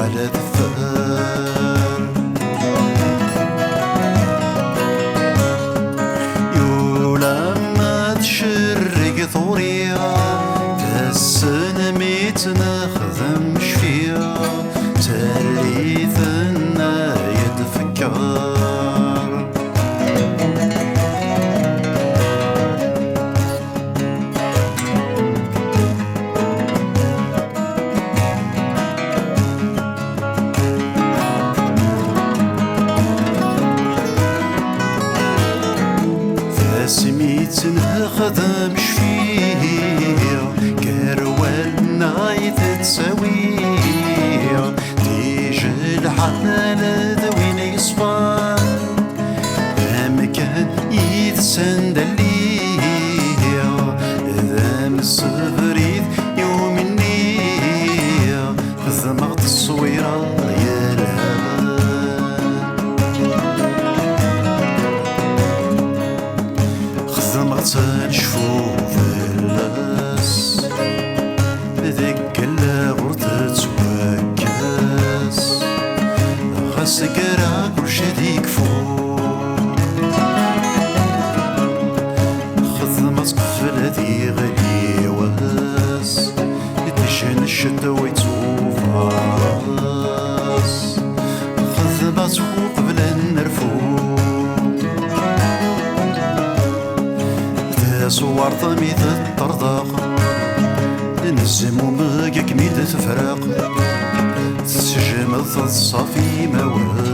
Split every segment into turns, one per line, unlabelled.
على ثفار يولا ما تشرق ثوريا تسن ميت نخدم شفيا تليثنا يتفكر سميت نخدم شفيا كروالنا يتساويا تيجي الحال ذوين يصفى مكان يتسندل ليا ذا الصفريت يوم النية ثمغت الصويرة يا لهبان نشوف الناس ذيك اللغور تتوكس خاصك راك وشديك فوق خذ تقفل هذي غلي واس يدشن الشتا ويتوفى راس خذ ما تفوق بلا نرفوق صور ضميد الطرداق نزم ومقاك ميد تفراق تسجم الصافي موال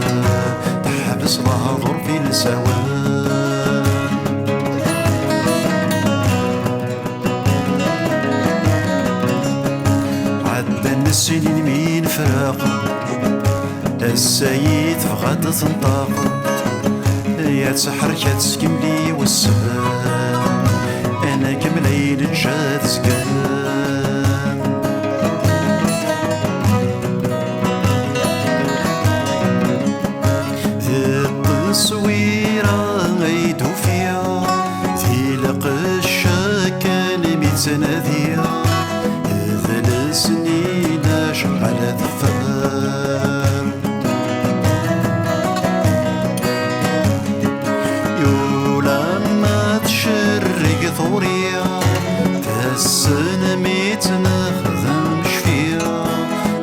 تحبس الهضر في السوال عدن السنين مين فراق السيد فغاد تنطاق يا تسحر كتسكن لي والسباب أنا كمليل نشاد زقان ذي التصويرة غيدو فيها تيلق الشاكان ميت سنادية ذي السنين شغالة ثفار يولا ما تشرق ثوريا تسن ميت نخدم شفيا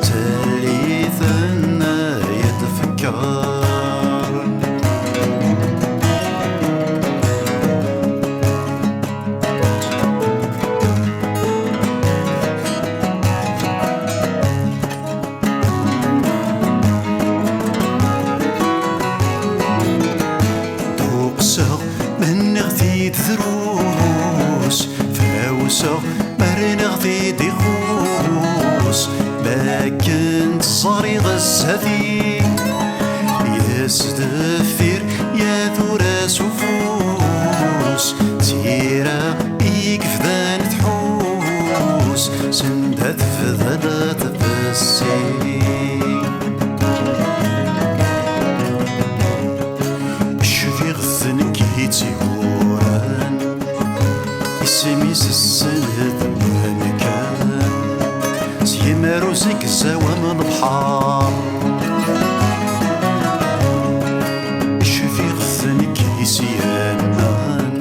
تليثنا يتفكر من غثيت ذروس فاوسة مرن غثيت يخوس ما كنت صاري غزهذي يستفير يا ثراس وفوس تيرا بيك فذان تحوس سندات فذان تبسي تيوران يسميس السند والمكان سيمارو زيك الزاوى من البحار شفي غثن كيسيانان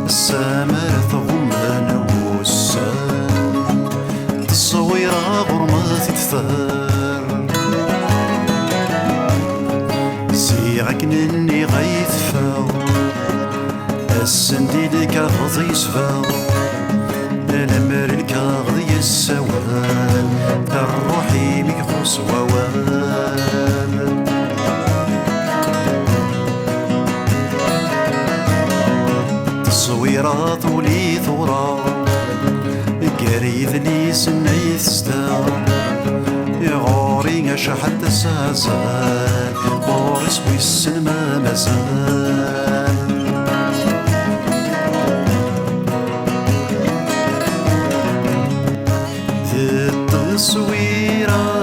السامر ثغمان والسان تصويرا غرمات تثار سيعك نني غيثفاو السنديد كاغض يسفى الامر الكاغض يسوال الروحي ميخوص ووال تصويرات ولي ثورة قريذ لي سنة يستا يغوري شحد سازال بورس ويسن ما مازال التصويرة